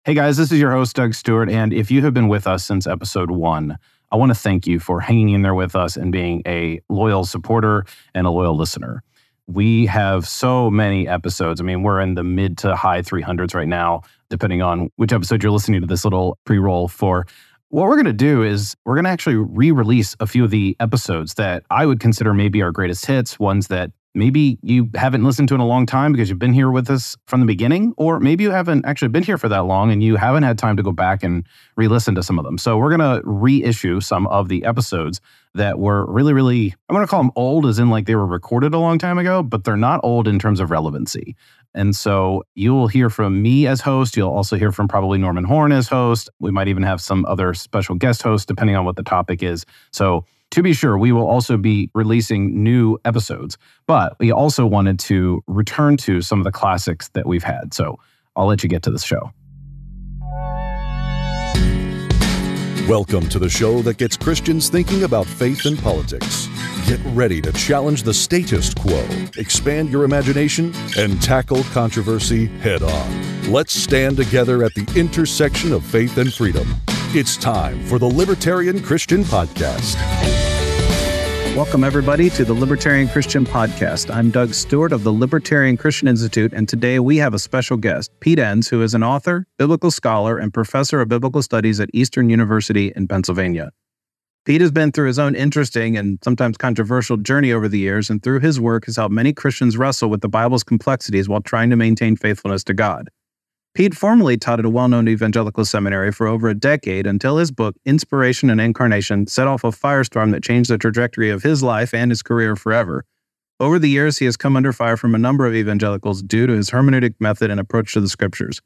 Hey guys, this is your host, Doug Stewart, and if you have been with us since episode 1, I want to thank you for hanging in there with us and being a loyal supporter and a loyal listener. We have so many episodes. I mean, we're in the mid to high 300s right now, depending on which episode you're listening to this little pre-roll for. What we're going to do is we're going to actually re-release a few of the episodes that I would consider maybe our greatest hits, ones that maybe you haven't listened to in a long time because you've been here with us from the beginning, or maybe you haven't actually been here for that long and you haven't had time to go back and re-listen to some of them. So we're going to reissue some of the episodes that were really, I'm going to call them old as in like they were recorded a long time ago, but they're not old in terms of relevancy. And so you'll hear from me as host. You'll also hear from probably Norman Horn as host. We might even have some other special guest hosts depending on what the topic is. So to be sure, we will also be releasing new episodes, but we also wanted to return to some of the classics that we've had. So I'll let you get to the show. Welcome to the show that gets Christians thinking about faith and politics. Get ready to challenge the status quo, expand your imagination, and tackle controversy head on. Let's stand together at the intersection of faith and freedom. It's time for the Libertarian Christian Podcast. Welcome, everybody, to the Libertarian Christian Podcast. I'm Doug Stewart of the Libertarian Christian Institute, and today we have a special guest, Pete Enns, who is an author, biblical scholar, and professor of biblical studies at Eastern University in Pennsylvania. Pete has been through his own interesting and sometimes controversial journey over the years, and through his work has helped many Christians wrestle with the Bible's complexities while trying to maintain faithfulness to God. Pete formerly taught at a well-known evangelical seminary for over a decade until his book, Inspiration and Incarnation, set off a firestorm that changed the trajectory of his life and his career forever. Over the years, he has come under fire from a number of evangelicals due to his hermeneutic method and approach to the scriptures.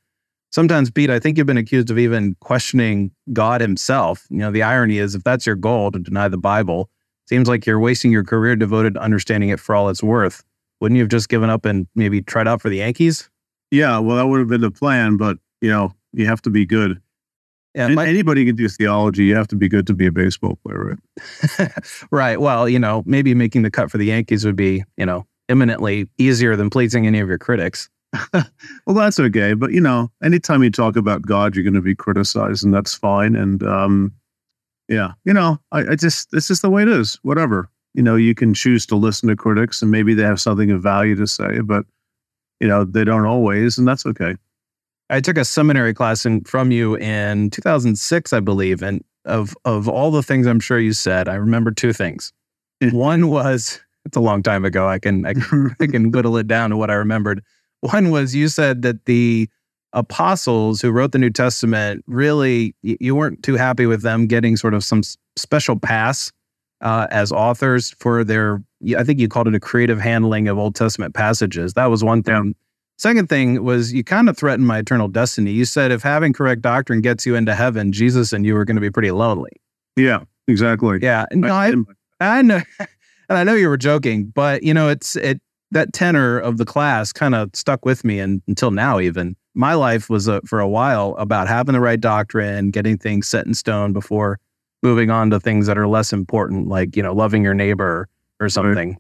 Sometimes, Pete, I think you've been accused of even questioning God himself. You know, the irony is, if that's your goal, to deny the Bible, it seems like you're wasting your career devoted to understanding it for all it's worth. Wouldn't you have just given up and maybe tried out for the Yankees? Yeah, well, that would have been the plan, but, you know, you have to be good. Yeah, anybody can do theology. You have to be good to be a baseball player, right? Right. Well, you know, maybe making the cut for the Yankees would be, you know, eminently easier than pleasing any of your critics. Well, that's okay. But, you know, anytime you talk about God, you're going to be criticized, and that's fine. And, yeah, you know, it's just the way it is. Whatever. You know, you can choose to listen to critics, and maybe they have something of value to say, but you know, they don't always, and that's okay. I took a seminary class from you in 2006, I believe, and of all the things I'm sure you said, I remember two things. One was, it's a long time ago, I can whittle it down to what I remembered. One was you said that the apostles who wrote the New Testament, really, you weren't too happy with them getting sort of some special pass as authors for their, I think you called it a creative handling of Old Testament passages. That was one thing. Second thing was you kind of threatened my eternal destiny. You said if having correct doctrine gets you into heaven, Jesus and you are going to be pretty lonely. Yeah, exactly. Yeah, no, I know, and I know you were joking, but you know, that tenor of the class kind of stuck with me, and until now, even my life was for a while about having the right doctrine, getting things set in stone before moving on to things that are less important, like, you know, loving your neighbor or something.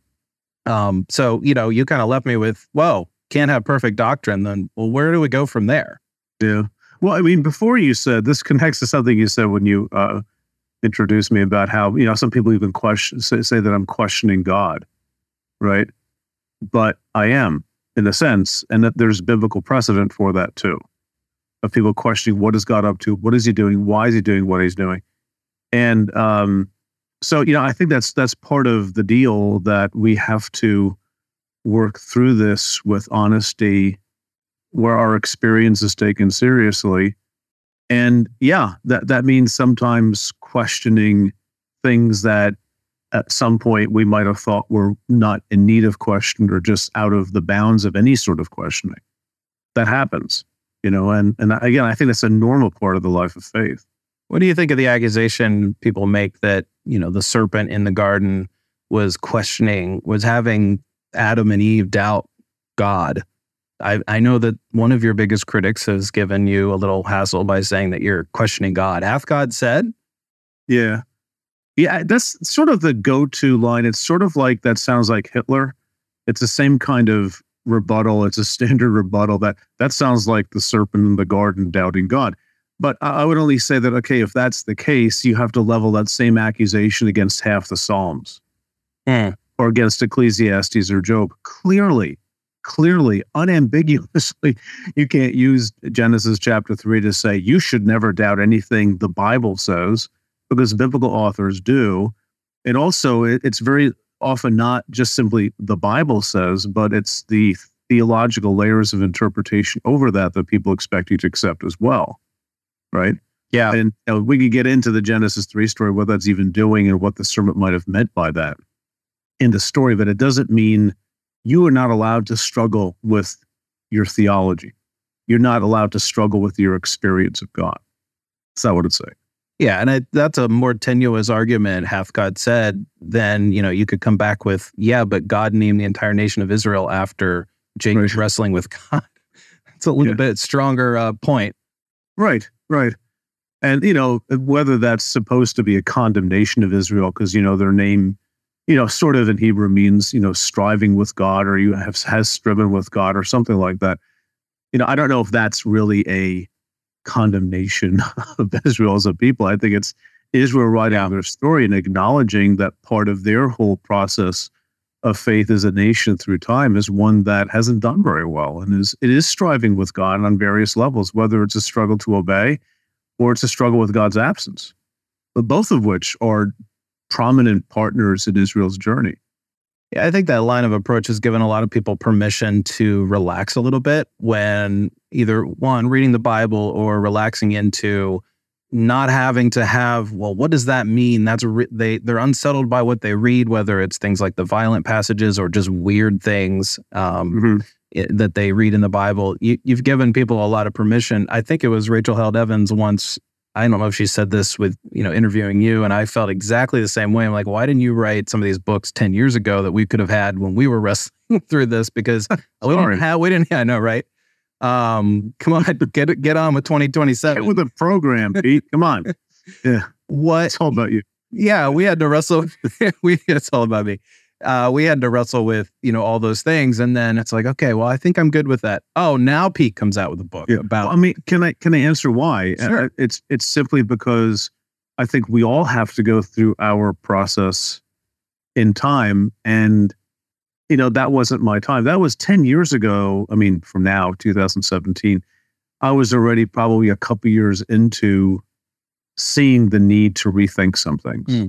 Right. So, you know, you kind of left me with, whoa, can't have perfect doctrine. Then, well, where do we go from there? Yeah. Well, I mean, before you said, this connects to something you said when you introduced me about how, you know, some people even say that I'm questioning God, right? But I am, in a sense, and that there's biblical precedent for that too, of people questioning, what is God up to? What is he doing? Why is he doing what he's doing? And so, you know, I think that's part of the deal, that we have to work through this with honesty, where our experience is taken seriously. And yeah, that means sometimes questioning things that at some point we might have thought were not in need of question, or just out of the bounds of any sort of questioning. That happens, you know, and again, I think that's a normal part of the life of faith. What do you think of the accusation people make that, you know, the serpent in the garden was having Adam and Eve doubt God? I know that one of your biggest critics has given you a little hassle by saying that you're questioning God. Hath God said? Yeah. Yeah, that's sort of the go-to line. It's sort of like, that sounds like Hitler. It's the same kind of rebuttal. It's a standard rebuttal. That sounds like the serpent in the garden doubting God. But I would only say that, okay, if that's the case, you have to level that same accusation against half the Psalms or against Ecclesiastes or Job. Clearly, unambiguously, you can't use Genesis chapter 3 to say you should never doubt anything the Bible says, because biblical authors do. And also, it's very often not just simply the Bible says, but it's the theological layers of interpretation over that people expect you to accept as well, right? Yeah. And we could get into the Genesis 3 story, what that's even doing and what the serpent might have meant by that in the story, but it doesn't mean you are not allowed to struggle with your theology. You're not allowed to struggle with your experience of God. That's not what it's saying. Yeah, and that's a more tenuous argument, hath God said, than, you could come back with, but God named the entire nation of Israel after Jacob wrestling with God. It's a little bit stronger point. Right. And, whether that's supposed to be a condemnation of Israel, because, their name, sort of in Hebrew means, striving with God, or has striven with God or something like that. I don't know if that's really a condemnation of Israel as a people. I think it's Israel writing their story and acknowledging that part of their whole process of faith as a nation through time is one that hasn't done very well, and it is striving with God on various levels, whether it's a struggle to obey or it's a struggle with God's absence, but both of which are prominent partners in Israel's journey. Yeah, I think that line of approach has given a lot of people permission to relax a little bit when either one, reading the Bible, or relaxing into not having to have, well, what does that mean? They're unsettled by what they read, whether it's things like the violent passages or just weird things that they read in the Bible. You've given people a lot of permission. I think it was Rachel Held Evans once, I don't know if she said this with, interviewing you, and I felt exactly the same way. I'm like, why didn't you write some of these books 10 years ago that we could have had when we were wrestling through this? Because we didn't, I know, right? Come on, get on with 2027. Get with the program, Pete. Come on. Yeah. It's all about you. Yeah, we had to wrestle. It's all about me. We had to wrestle with, all those things. And then it's like, okay, well, I think I'm good with that. Oh, now Pete comes out with a book about. Well, can I answer why? Sure. It's simply because I think we all have to go through our process in time. And, that wasn't my time. That was 10 years ago. I mean, from now, 2017, I was already probably a couple years into seeing the need to rethink some things.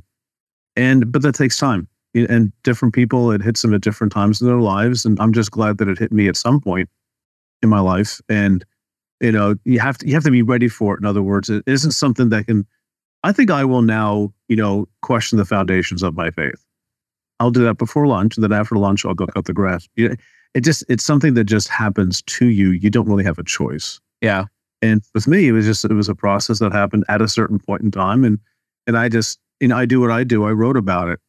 But that takes time. And different people, it hits them at different times in their lives. And I'm just glad that it hit me at some point in my life. And, you have to be ready for it. In other words, it isn't something that I think I will now, question the foundations of my faith. I'll do that before lunch. And then after lunch, I'll go cut the grass. It's something that just happens to you. You don't really have a choice. Yeah. And with me, it was a process that happened at a certain point in time. And I just, I do what I do. I wrote about it.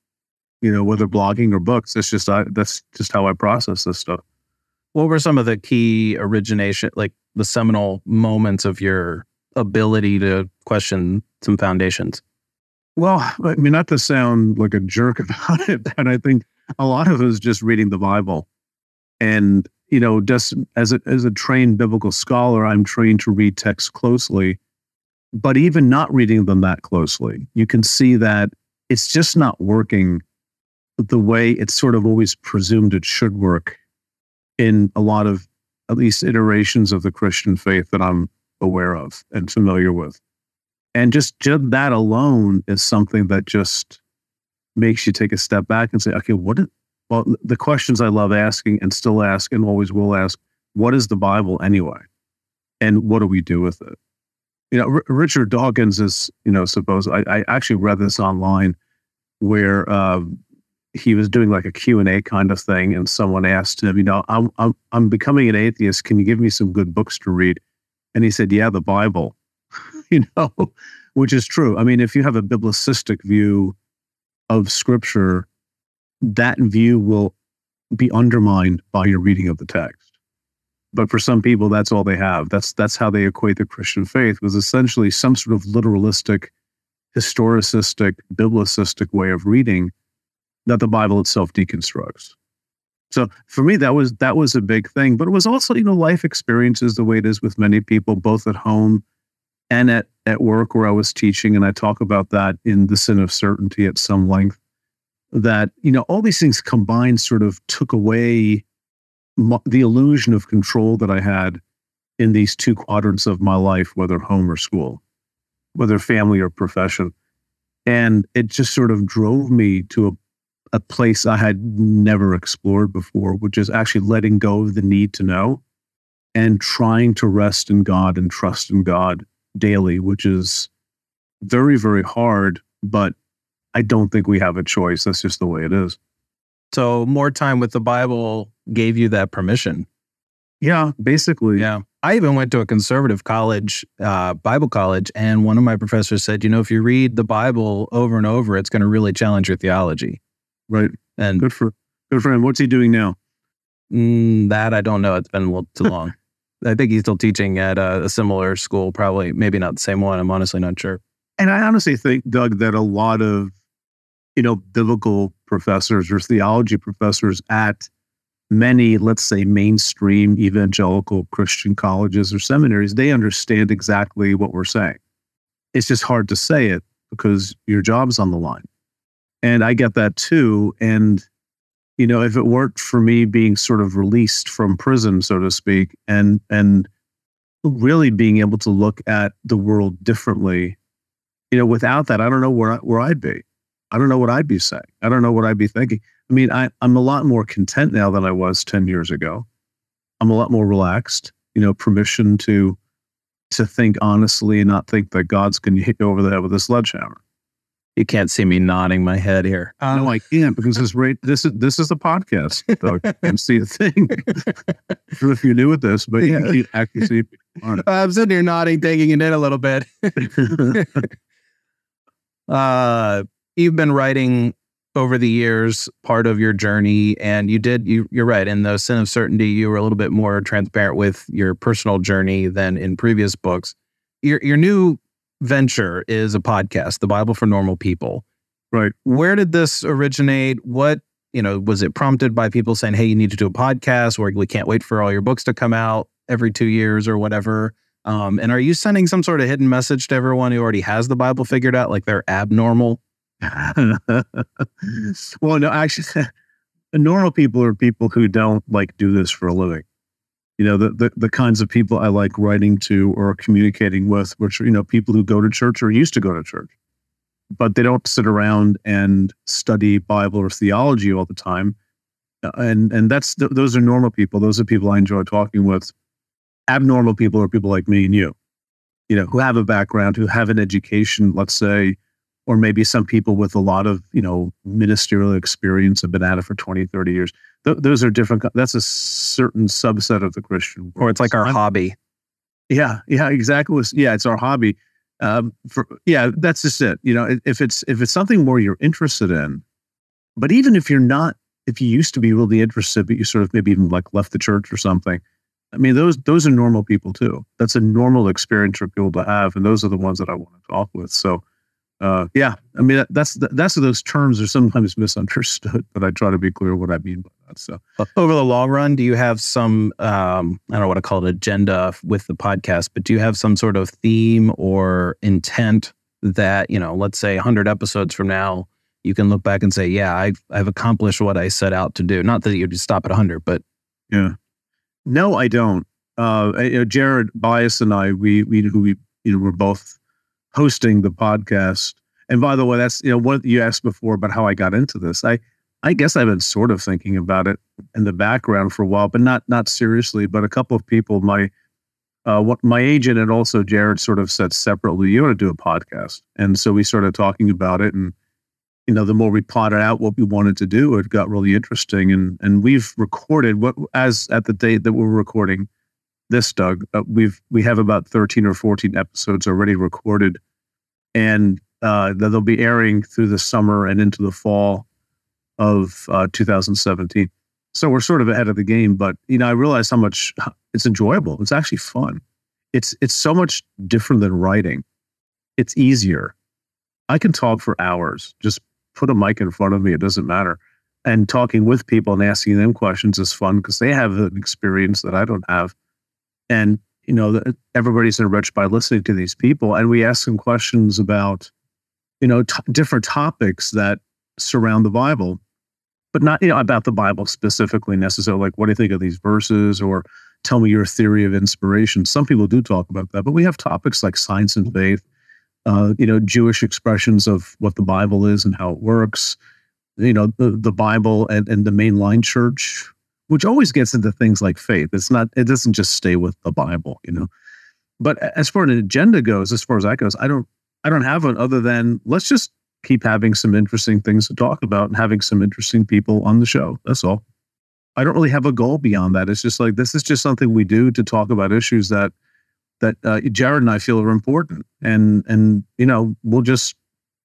Whether blogging or books, that's just how I process this stuff. What were some of the key origination, like the seminal moments of your ability to question some foundations? Well, I mean, not to sound like a jerk about it, but I think a lot of it is just reading the Bible. And, just as a trained biblical scholar, I'm trained to read texts closely, but even not reading them that closely, you can see that it's just not working the way it's sort of always presumed it should work in a lot of, at least, iterations of the Christian faith that I'm aware of and familiar with. And just that alone is something that just makes you take a step back and say, okay, the questions I love asking and still ask and always will ask, what is the Bible anyway? And what do we do with it? Richard Dawkins is, I actually read this online where he was doing like a Q&A kind of thing, and someone asked him, I'm becoming an atheist. Can you give me some good books to read? And he said, yeah, the Bible, which is true. I mean, if you have a biblicistic view of Scripture, that view will be undermined by your reading of the text. But for some people, that's all they have. That's how they equate the Christian faith, was essentially some sort of literalistic, historicistic, biblicistic way of reading that the Bible itself deconstructs. So for me, that was a big thing. But it was also, life experiences the way it is with many people, both at home and at work where I was teaching. And I talk about that in The Sin of Certainty at some length, that, all these things combined sort of took away the illusion of control that I had in these two quadrants of my life, whether home or school, whether family or profession. And it just sort of drove me to a place I had never explored before, which is actually letting go of the need to know and trying to rest in God and trust in God daily, which is very, very hard, but I don't think we have a choice. That's just the way it is. So more time with the Bible gave you that permission. Yeah, basically. Yeah. I even went to a conservative college, Bible college, and one of my professors said, if you read the Bible over and over, it's going to really challenge your theology. Right. And good for him. What's he doing now? That I don't know. It's been a little too long. I think he's still teaching at a similar school, probably, maybe not the same one. I'm honestly not sure. And I honestly think, Doug, that a lot of, biblical professors or theology professors at many, let's say, mainstream evangelical Christian colleges or seminaries, they understand exactly what we're saying. It's just hard to say it because your job's on the line. And I get that too. And, if it weren't for me being sort of released from prison, so to speak, and really being able to look at the world differently, without that, I don't know where I'd be. I don't know what I'd be saying. I don't know what I'd be thinking. I mean, I'm a lot more content now than I was 10 years ago. I'm a lot more relaxed, permission to think honestly and not think that God's going to hit you over the head with a sledgehammer. You can't see me nodding my head here. No, I can't, because this is a podcast. So I can't see a thing. I don't know if you're new at this, but yeah, you actually see. I'm sitting here nodding, taking it in a little bit. You've been writing over the years, part of your journey, and you're right. In The Sin of Certainty, you were a little bit more transparent with your personal journey than in previous books. Your new venture is a podcast, The Bible for Normal People. Right. Where did this originate? What, was it prompted by people saying, hey, you need to do a podcast, or we can't wait for all your books to come out every 2 years or whatever? And are you sending some sort of hidden message to everyone who already has the Bible figured out, like they're abnormal? Well, no, actually, normal people are people who don't do this for a living. The kinds of people I like writing to or communicating with, which are, people who go to church or used to go to church, but they don't sit around and study Bible or theology all the time. And those are normal people. Those are people I enjoy talking with. Abnormal people are people like me and you, who have a background, who have an education, let's say, or maybe some people with a lot of, ministerial experience have been at it for 20, 30 years. Those are different. That's a certain subset of the Christian world. Or it's like our hobby. Yeah, exactly. Yeah, it's our hobby. That's just it. If it's something more you're interested in, but even if you're not, if you used to be really interested, but you sort of maybe even left the church or something, I mean, those are normal people too. That's a normal experience for people to have, and those are the ones that I want to talk with. So, I mean, that's those terms are sometimes misunderstood, but I try to be clear what I mean by that. So, over the long run, do you have some I don't know what I call it, agenda with the podcast, but do you have some sort of theme or intent that, let's say 100 episodes from now, you can look back and say, yeah, I've accomplished what I set out to do. Not that you'd stop at 100, but yeah. No, I don't. Jared Bias and I, we're both hosting the podcast. And by the way, that's, what you asked before about how I got into this. I guess I've been sort of thinking about it in the background for a while, but not seriously. But a couple of people, my agent and also Jared sort of said separately, you ought to do a podcast. And so we started talking about it, and the more we plotted out what we wanted to do, it got really interesting. And we've recorded at the date that we're recording this, Doug, we have about 13 or 14 episodes already recorded, and they'll be airing through the summer and into the fall of 2017. So we're sort of ahead of the game, but I realize how much it's enjoyable. It's actually fun. It's so much different than writing. It's easier. I can talk for hours. Just put a mic in front of me. It doesn't matter. And talking with people and asking them questions is fun because they have an experience that I don't have. And, everybody's enriched by listening to these people. And we ask them questions about, different topics that surround the Bible, but not, about the Bible specifically necessarily. Like, what do you think of these verses? Or tell me your theory of inspiration. Some people do talk about that, but we have topics like science and faith, Jewish expressions of what the Bible is and how it works, the Bible and the mainline church, which always gets into things like faith. It doesn't just stay with the Bible, But as far as an agenda goes, as far as that goes, I don't have one other than let's just keep having some interesting things to talk about and having some interesting people on the show. That's all. I don't really have a goal beyond that. It's just like, this is just something we do to talk about issues that Jared and I feel are important. And we'll just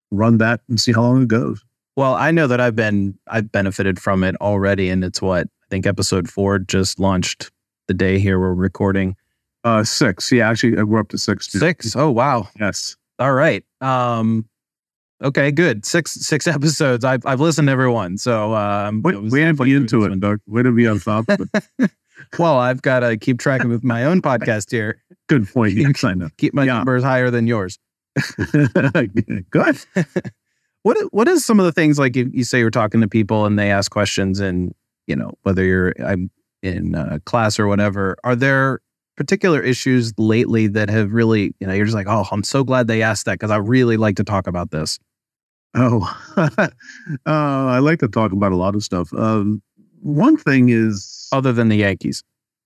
run that and see how long it goes. Well, I know that I've benefited from it already. And it's I think episode 4 just launched the day here we're recording. 6. Yeah, actually, we're up to 6. 6? Oh, wow. Yes. All right. Okay, good. 6 episodes. I've listened to every one. So we have to be into it, Doug. Way to be on top of it. Well, I've got to keep track with my own podcast here. Good point. Yes, I know. Keep my numbers higher than yours. Good. What is some of the things, like you say you're talking to people and they ask questions, and whether you're in class or whatever, are there particular issues lately that have really, you're just like, oh, I'm so glad they asked that because I really like to talk about this? Oh, I like to talk about a lot of stuff. One thing is, other than the Yankees.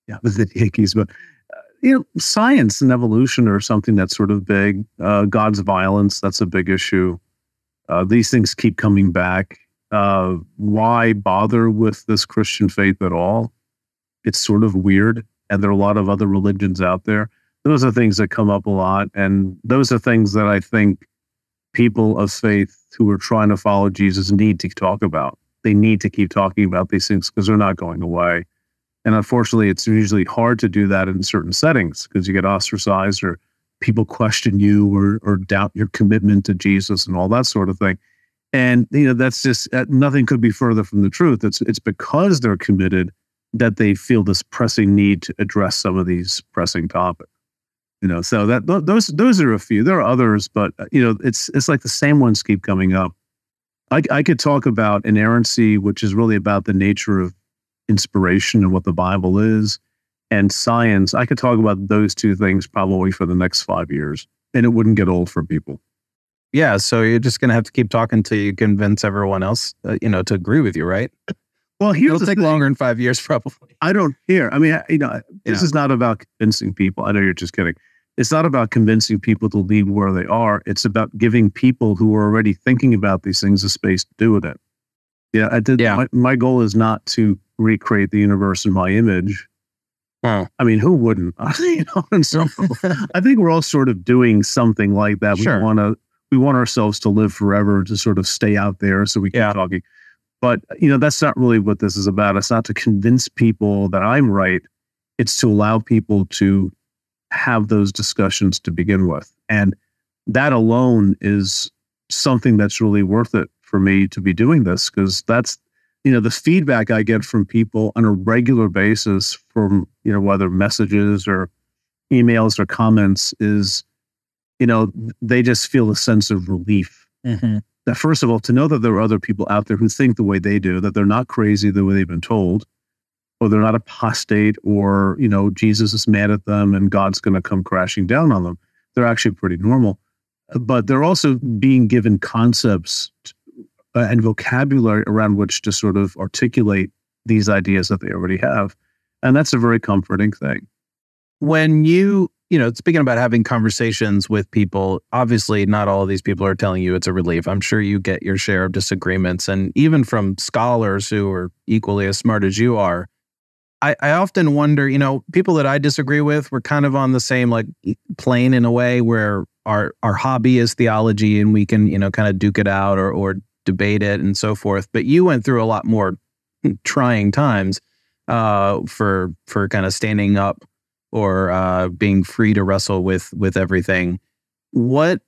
Yeah, the Yankees, but science and evolution are something that's sort of big. God's violence, that's a big issue. These things keep coming back. Why bother with this Christian faith at all? It's sort of weird. And there are a lot of other religions out there. Those are things that come up a lot. And those are things that I think people of faith who are trying to follow Jesus need to talk about. They need to keep talking about these things because they're not going away. And unfortunately, it's usually hard to do that in certain settings because you get ostracized or people question you or doubt your commitment to Jesus and all that sort of thing. And, that's just, nothing could be further from the truth. It's because they're committed that they feel this pressing need to address some of these pressing topics. So that those are a few. There are others, but it's like the same ones keep coming up. I could talk about inerrancy, which is really about the nature of inspiration and what the Bible is, and science. I could talk about those two things probably for the next 5 years, and it wouldn't get old for people. Yeah, so you're just going to have to keep talking till you convince everyone else, to agree with you, right? Well, it'll take longer than 5 years, probably. I don't care. I mean, this is not about convincing people. I know you're just kidding. It's not about convincing people to leave where they are. It's about giving people who are already thinking about these things a space to do with it. My goal is not to recreate the universe in my image. I mean, who wouldn't? And so I think we're all sort of doing something like that. Sure. We want ourselves to live forever, to sort of stay out there so we keep talking. But, that's not really what this is about. It's not to convince people that I'm right. It's to allow people to have those discussions to begin with. And that alone is something that's really worth it for me to be doing this, because that's, the feedback I get from people on a regular basis from, whether messages or emails or comments is, they just feel a sense of relief. Mm-hmm. That first of all, to know that there are other people out there who think the way they do, that they're not crazy the way they've been told, or they're not apostate, or, Jesus is mad at them and God's going to come crashing down on them. They're actually pretty normal. But they're also being given concepts and vocabulary around which to sort of articulate these ideas that they already have. And that's a very comforting thing. When speaking about having conversations with people, obviously not all of these people are telling you it's a relief. I'm sure you get your share of disagreements, and even from scholars who are equally as smart as you are. I often wonder, people that I disagree with, we're kind of on the same plane in a way where our hobby is theology and we can, kind of duke it out or debate it and so forth. But you went through a lot more trying times for kind of standing up or being free to wrestle with everything. What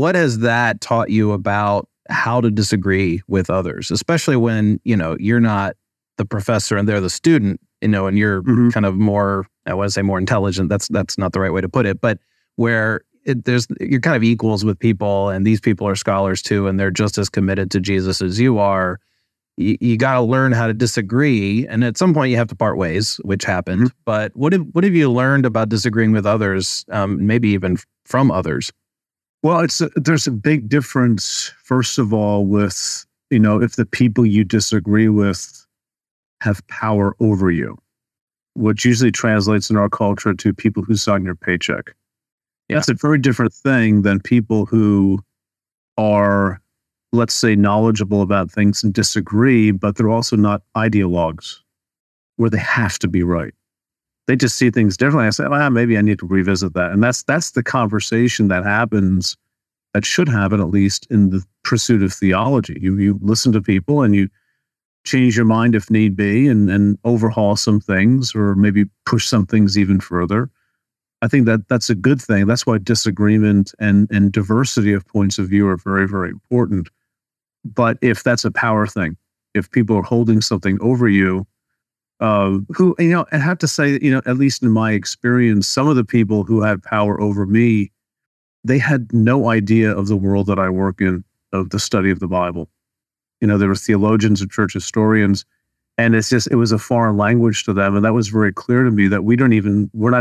has that taught you about how to disagree with others, especially when, you're not the professor and they're the student, and you're kind of more, I want to say more intelligent. That's not the right way to put it, but where you're kind of equals with people, and these people are scholars too, and they're just as committed to Jesus as you are. You got to learn how to disagree, and at some point you have to part ways, which happened. But what have you learned about disagreeing with others, maybe even from others? Well, there's a big difference, first of all, with, if the people you disagree with have power over you, which usually translates in our culture to people who sign your paycheck. Yeah. That's a very different thing than people who are, let's say, knowledgeable about things and disagree, but they're also not ideologues where they have to be right. They just see things differently. I say, maybe I need to revisit that. And that's the conversation that happens, that should happen at least in the pursuit of theology. You listen to people and you change your mind if need be, and overhaul some things, or maybe push some things even further. I think that's a good thing. That's why disagreement and diversity of points of view are very, very important. But if that's a power thing, if people are holding something over you, who, I have to say, at least in my experience, some of the people who had power over me, they had no idea of the world that I work in, of the study of the Bible. There were theologians and church historians, and it was a foreign language to them. And that was very clear to me that we're not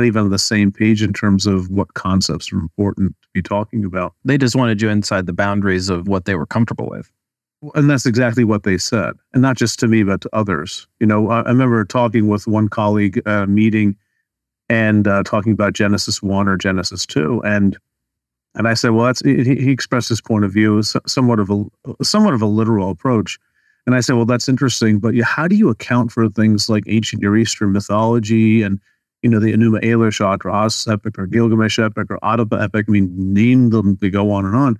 even on the same page in terms of what concepts are important to be talking about. They just wanted you inside the boundaries of what they were comfortable with. And that's exactly what they said. And not just to me, but to others. I remember talking with one colleague meeting and talking about Genesis 1 or Genesis 2. And I said, well, he expressed his point of view, somewhat of a literal approach. And I said, well, that's interesting, but how do you account for things like ancient Near Eastern mythology and, the Enuma Elish, Atrahasis epic, or Gilgamesh epic, or Oedipus epic? I mean, name them, they go on and on.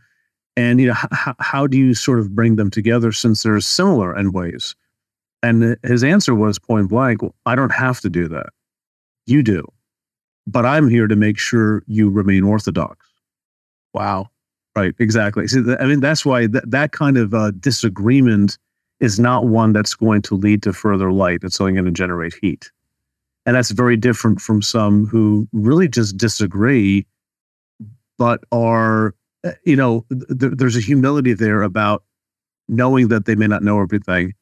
And, how do you sort of bring them together, since they're similar in ways? And his answer was point blank, well, I don't have to do that. You do. But I'm here to make sure you remain orthodox. Wow. Right, exactly. See, that's why that kind of disagreement is not one that's going to lead to further light. It's only going to generate heat. And that's very different from some who really just disagree, but are, there's a humility there about knowing that they may not know everything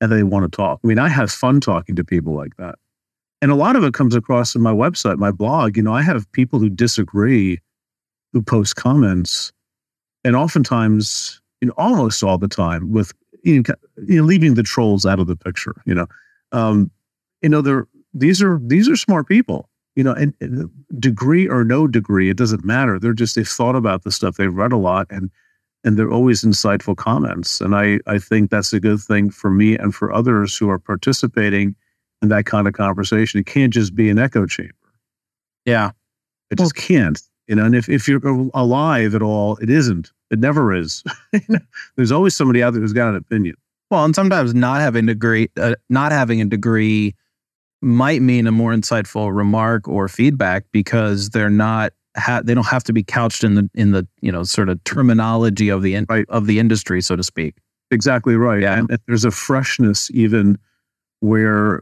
and they want to talk. I mean, I have fun talking to people like that. And a lot of it comes across in my website, my blog. I have people who disagree who post comments, and oftentimes, almost all the time, with leaving the trolls out of the picture. These are smart people. And degree or no degree, it doesn't matter. They've thought about the stuff. They've read a lot, and they're always insightful comments. And I think that's a good thing for me and for others who are participating in that kind of conversation. It can't just be an echo chamber. Yeah, it just can't. And if you're alive at all, it isn't. It never is. There's always somebody out there who's got an opinion. Well, and sometimes not having a degree might mean a more insightful remark or feedback, because they're not they don't have to be couched in the sort of terminology of the of the industry, so to speak. Exactly right. Yeah. And there's a freshness even where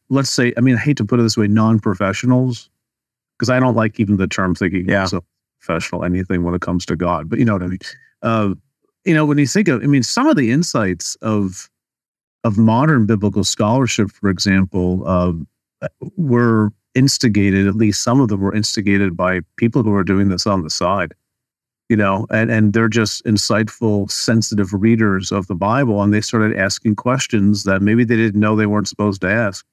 let's say, I hate to put it this way, non-professionals, because I don't like even the term thinking so professional anything when it comes to God, but you know what I mean. When you think of, some of the insights of modern biblical scholarship, for example, were instigated, at least some of them were instigated by people who are doing this on the side, and they're just insightful, sensitive readers of the Bible, and they started asking questions that maybe they didn't know they weren't supposed to ask,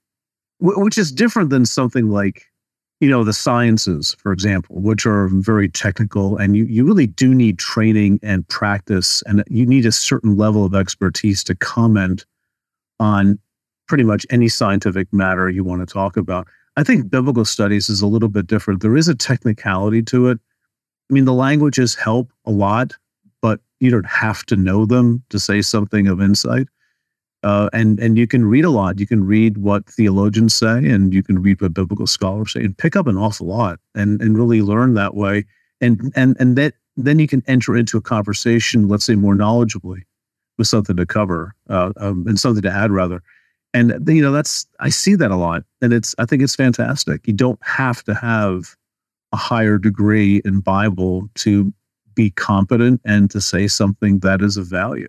which is different than something like, the sciences, for example, which are very technical, and you really do need training and practice, and you need a certain level of expertise to comment on pretty much any scientific matter you want to talk about. I think biblical studies is a little bit different. There is a technicality to it. The languages help a lot, but you don't have to know them to say something of insight. And you can read a lot. You can read what theologians say, and you can read what biblical scholars say, and pick up an awful lot and really learn that way. And that then you can enter into a conversation, let's say more knowledgeably, with something to cover and something to add rather. And I see that a lot, and I think it's fantastic. You don't have to have a higher degree in Bible to be competent and to say something that is of value.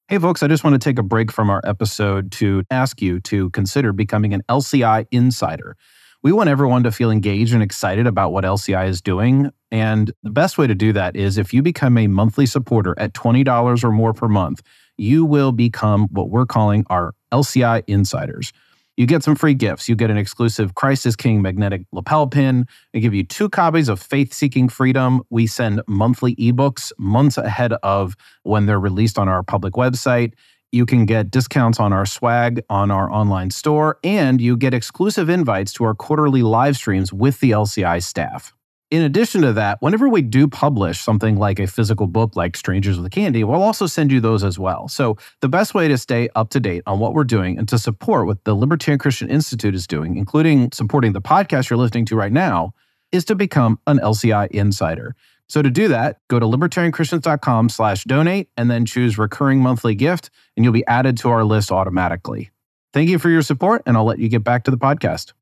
Hey folks, I just want to take a break from our episode to ask you to consider becoming an LCI insider. We want everyone to feel engaged and excited about what LCI is doing. And the best way to do that is if you become a monthly supporter at $20 or more per month, you will become what we're calling our LCI insiders. You get some free gifts. You get an exclusive Christ is King magnetic lapel pin. We give you 2 copies of Faith Seeking Freedom. We send monthly ebooks months ahead of when they're released on our public website. You can get discounts on our swag on our online store, and you get exclusive invites to our quarterly live streams with the LCI staff. In addition to that, whenever we do publish something like a physical book like Strangers with Candy, we'll also send you those as well. So the best way to stay up to date on what we're doing and to support what the Libertarian Christian Institute is doing, including supporting the podcast you're listening to right now, is to become an LCI insider. So to do that, go to libertarianchristians.com/donate and then choose recurring monthly gift, and you'll be added to our list automatically. Thank you for your support, and I'll let you get back to the podcast.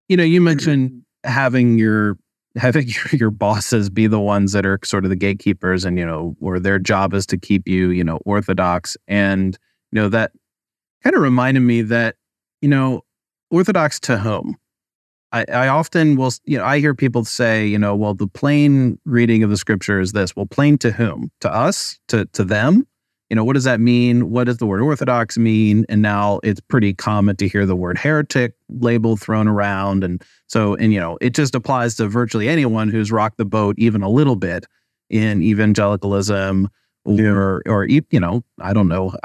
You mentioned having your bosses be the ones that are sort of the gatekeepers and, or their job is to keep you, orthodox. And, that kind of reminded me that, orthodox to whom? I often will, I hear people say, well, the plain reading of the scripture is this. Well, plain to whom? To us? To them? What does that mean? What does the word orthodox mean? And now it's pretty common to hear the word heretic label thrown around. And so, it just applies to virtually anyone who's rocked the boat even a little bit in evangelicalism or I don't know.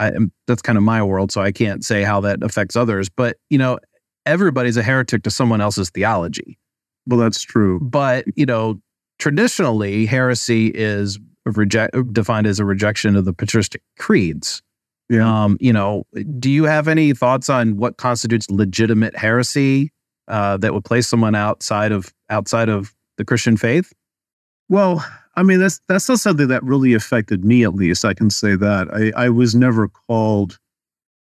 That's kind of my world, so I can't say how that affects others. But, everybody's a heretic to someone else's theology. Well, that's true. But, traditionally, heresy is defined as a rejection of the patristic creeds. Yeah. Do you have any thoughts on what constitutes legitimate heresy that would place someone outside of the Christian faith? Well, I mean, that's not something that really affected me, at least. I can say that. I was never called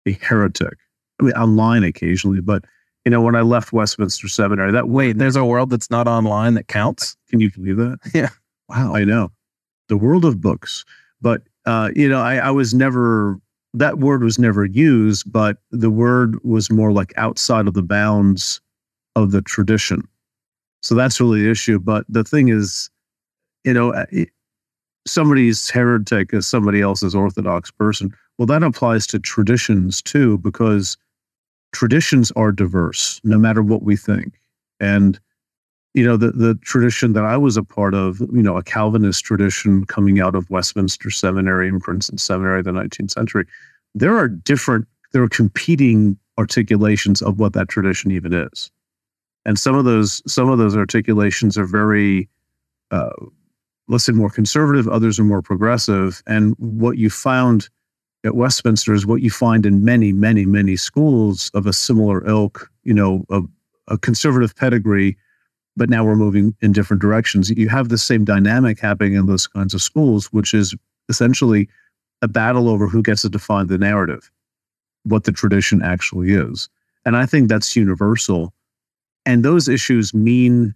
a heretic. I mean, online occasionally, but when I left Westminster Seminary, there's a world that's not online that counts? Can you believe that? Yeah. Wow. I know. The world of books. But, I was never, that word was never used, but the word was more like outside of the bounds of the tradition. So that's really the issue. But the thing is, somebody's heretic is somebody else's orthodox person. Well, that applies to traditions too, because traditions are diverse, no matter what we think. And, the tradition that I was a part of, a Calvinist tradition coming out of Westminster Seminary and Princeton Seminary in the 19th century, there are competing articulations of what that tradition even is. And some of those articulations are very, let's say, more conservative, others are more progressive. And what you found at Westminster is what you find in many, many, many schools of a similar ilk, of a conservative pedigree, but now we're moving in different directions. You have the same dynamic happening in those kinds of schools, which is essentially a battle over who gets to define the narrative, what the tradition actually is. And I think that's universal. And those issues mean,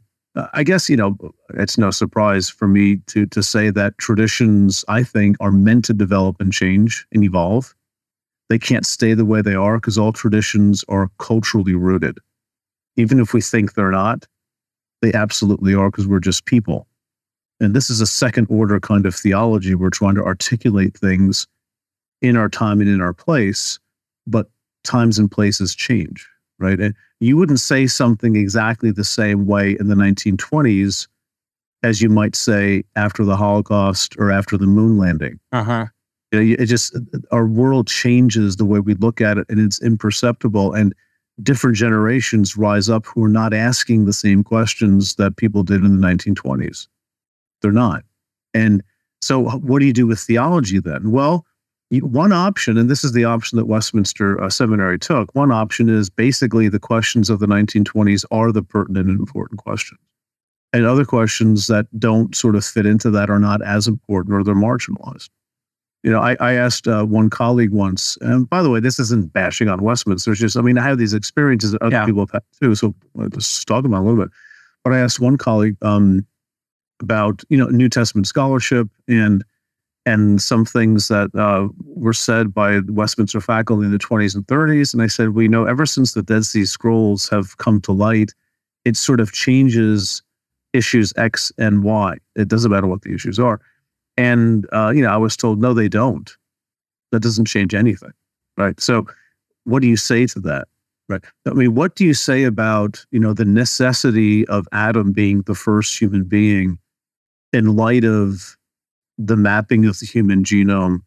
I guess, it's no surprise for me to say that traditions, I think, are meant to develop and change and evolve. They can't stay the way they are because all traditions are culturally rooted. Even if we think they're not, they absolutely are, because we're just people. And this is a second order kind of theology. We're trying to articulate things in our time and in our place, but times and places change, right? And you wouldn't say something exactly the same way in the 1920s as you might say after the Holocaust or after the moon landing. Uh-huh. It just, our world changes the way we look at it, and it's imperceptible. And different generations rise up who are not asking the same questions that people did in the 1920s. They're not. And so what do you do with theology then? Well, one option, and this is the option that Westminster Seminary took, one option is basically the questions of the 1920s are the pertinent and important questions. And other questions that don't sort of fit into that are not as important, or they're marginalized. I asked one colleague once, and by the way, this isn't bashing on Westminster. It's just, I have these experiences that other people have had too, so I'll just talk about it a little bit. But I asked one colleague about, New Testament scholarship and some things that were said by Westminster faculty in the 20s and 30s. And I said, we know ever since the Dead Sea Scrolls have come to light, it sort of changes issues X and Y. It doesn't matter what the issues are. And, I was told, no, they don't. That doesn't change anything, right? So what do you say to that, right? What do you say about, the necessity of Adam being the first human being in light of the mapping of the human genome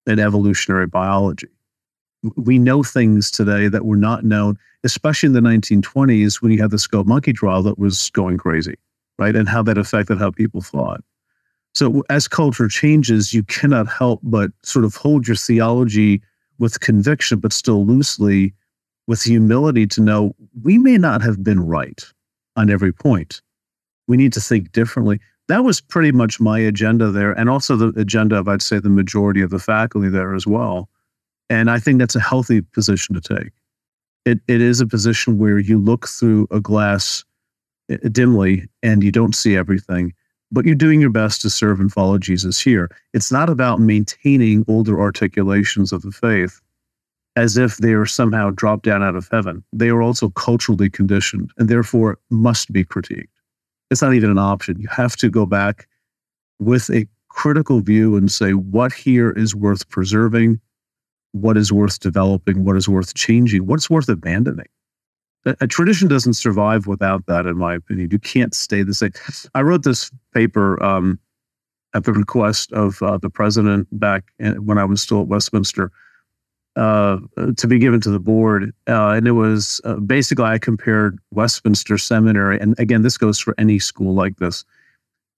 and evolutionary biology? We know things today that were not known, especially in the 1920s when you had the Scope Monkey trial that was going crazy, right? And how that affected how people thought. So as culture changes, you cannot help but sort of hold your theology with conviction, but still loosely, with humility to know we may not have been right on every point. We need to think differently. That was pretty much my agenda there, and also the agenda of, I'd say, the majority of the faculty there as well. And I think that's a healthy position to take. It is a position where you look through a glass dimly and you don't see everything, but you're doing your best to serve and follow Jesus here. It's not about maintaining older articulations of the faith as if they are somehow dropped down out of heaven. They are also culturally conditioned and therefore must be critiqued. It's not even an option. You have to go back with a critical view and say, what here is worth preserving? What is worth developing? What is worth changing? What's worth abandoning? A tradition doesn't survive without that, in my opinion. You can't stay the same. I wrote this paper at the request of the president back when I was still at Westminster to be given to the board. And it was basically, I compared Westminster Seminary, and again, this goes for any school like this,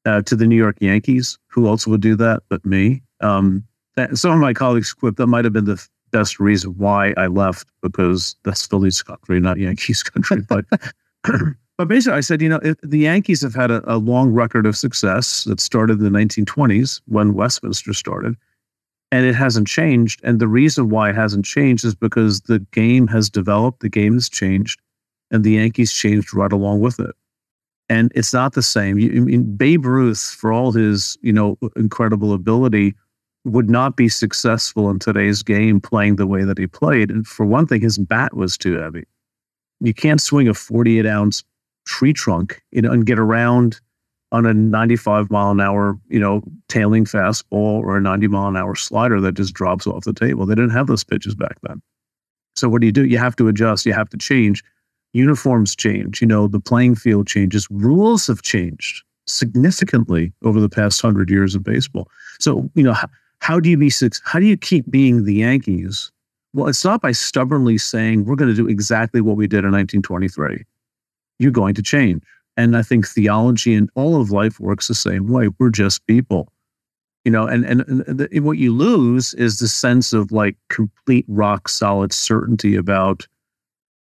to the New York Yankees, who also would do that, but me. Some of my colleagues quipped that might have been the best reason why I left, because that's Phillies country, not Yankees country. But but basically, I said, if the Yankees have had a long record of success that started in the 1920s when Westminster started, and it hasn't changed. And the reason why it hasn't changed is because the game has developed, the game has changed, and the Yankees changed right along with it. And it's not the same. Babe Ruth, for all his incredible ability, would not be successful in today's game playing the way that he played. And for one thing, his bat was too heavy. You can't swing a 48-ounce tree trunk, and get around on a 95-mile-an-hour, tailing fastball or a 90-mile-an-hour slider that just drops off the table. They didn't have those pitches back then. So what do? You have to adjust. You have to change. Uniforms change. The playing field changes. Rules have changed significantly over the past 100 years of baseball. So, how do you keep being the Yankees? Well, it's not by stubbornly saying we're going to do exactly what we did in 1923. You're going to change. And I think theology and all of life works the same way. We're just people, and what you lose is the sense of complete rock solid certainty about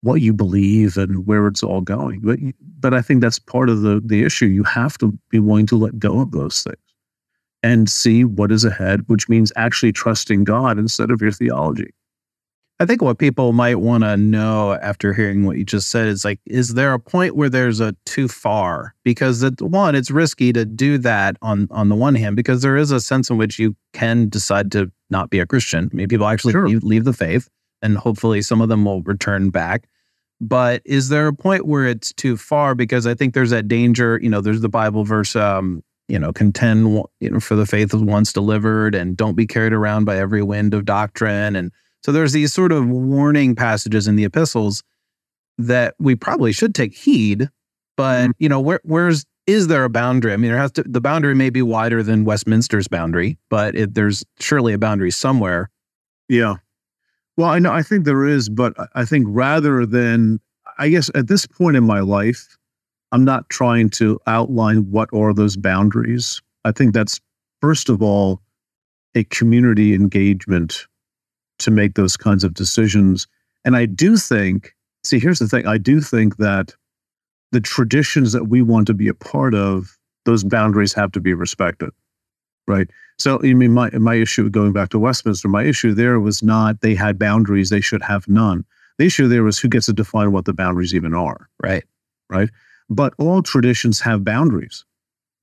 what you believe and where it's all going. But I think that's part of the issue. You have to be willing to let go of those things and see what is ahead, which means actually trusting God instead of your theology. I think what people might want to know after hearing what you just said is there a point where there's a too far? Because it's risky to do that on the one hand, because there is a sense in which you can decide to not be a Christian. People actually leave the faith, and hopefully some of them will return back. But is there a point where it's too far? Because I think there's that danger, there's the Bible verse, contend for the faith of once delivered, and don't be carried around by every wind of doctrine. And so there's these sort of warning passages in the epistles that we probably should take heed. But, is there a boundary? The boundary may be wider than Westminster's boundary, but there's surely a boundary somewhere. Yeah. Well, I think there is, but I think rather than, I guess at this point in my life, I'm not trying to outline what are those boundaries. I think that's, first of all, a community engagement to make those kinds of decisions. And I do think, here's the thing, I do think that the traditions that we want to be a part of, those boundaries have to be respected, right? So, I mean, my issue, going back to Westminster, my issue there was not they had boundaries, they should have none. The issue there was who gets to define what the boundaries even are. Right. Right. But all traditions have boundaries.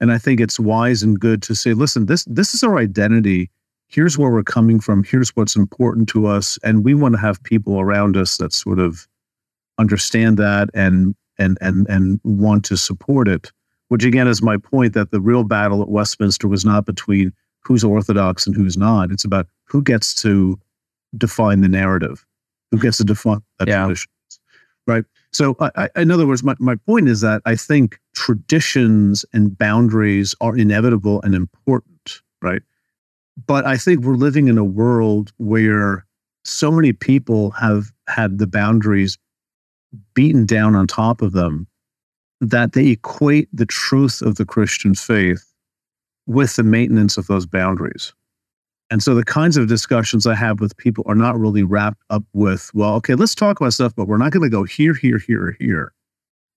And I think it's wise and good to say, listen, this is our identity. Here's where we're coming from. Here's what's important to us. And we want to have people around us that sort of understand that and want to support it. Which again is my point, that the real battle at Westminster was not between who's Orthodox and who's not. It's about who gets to define the narrative, who gets to define that tradition. Right. So in other words, my point is that I think traditions and boundaries are inevitable and important, right? But I think we're living in a world where so many people have had the boundaries beaten down on top of them that they equate the truth of the Christian faith with the maintenance of those boundaries. And so the kinds of discussions I have with people are not really wrapped up with, well, okay, let's talk about stuff, but we're not going to go here, here, here, or here.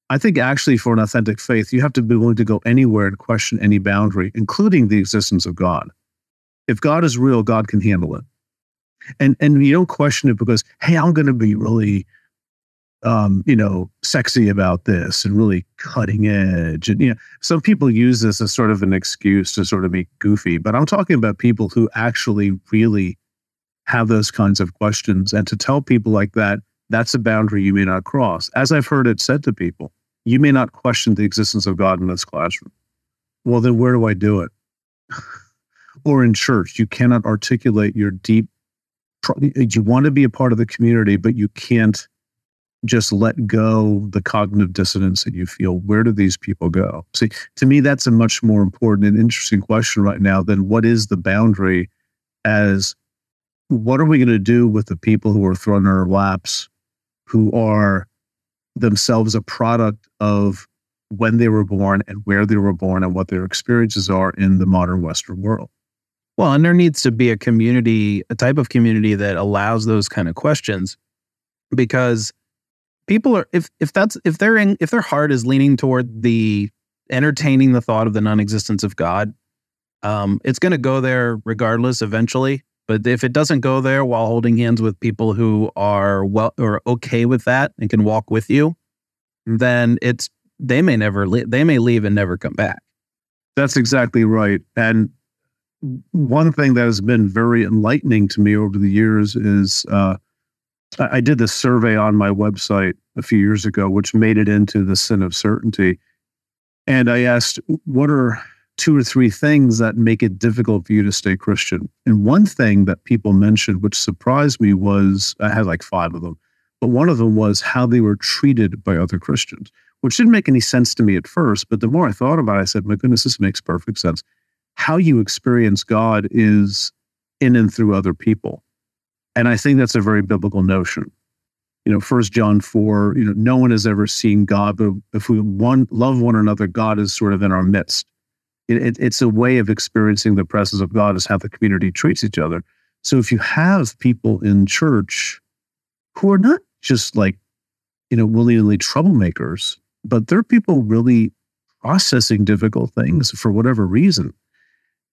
I think actually for an authentic faith, you have to be willing to go anywhere and question any boundary, including the existence of God. If God is real, God can handle it. And you don't question it because, hey, I'm going to be really, sexy about this and really cutting edge. And, some people use this as sort of an excuse to sort of be goofy, but I'm talking about people who actually really have those kinds of questions. And to tell people like that, that's a boundary you may not cross. As I've heard it said to people, you may not question the existence of God in this classroom. Well, then where do I do it? Or in church, you cannot articulate your deep, you want to be a part of the community, but you can't just let go the cognitive dissonance that you feel. Where do these people go? See, to me, that's a much more important and interesting question right now than what is the boundary, as what are we going to do with the people who are thrown in our laps, who are themselves a product of when they were born and where they were born and what their experiences are in the modern Western world. Well, and there needs to be a community, a type of community that allows those kind of questions, because people are, if their heart is leaning toward the entertaining the thought of the non-existence of God, it's going to go there regardless eventually. But if it doesn't go there while holding hands with people who are okay with that and can walk with you, then they may leave and never come back. That's exactly right. And one thing that has been very enlightening to me over the years is I did this survey on my website a few years ago, which made it into the Sin of Certainty. And I asked, what are 2 or 3 things that make it difficult for you to stay Christian? And one thing that people mentioned, which surprised me, was, I had like 5 of them, but one of them was how they were treated by other Christians, which didn't make any sense to me at first. But the more I thought about it, I said, my goodness, this makes perfect sense. How you experience God is in and through other people. And I think that's a very biblical notion. 1 John 4, no one has ever seen God, but if we love one another, God is sort of in our midst. It's a way of experiencing the presence of God, is how the community treats each other. So if you have people in church who are not just like, willy-nilly troublemakers, but they're people really processing difficult things for whatever reason.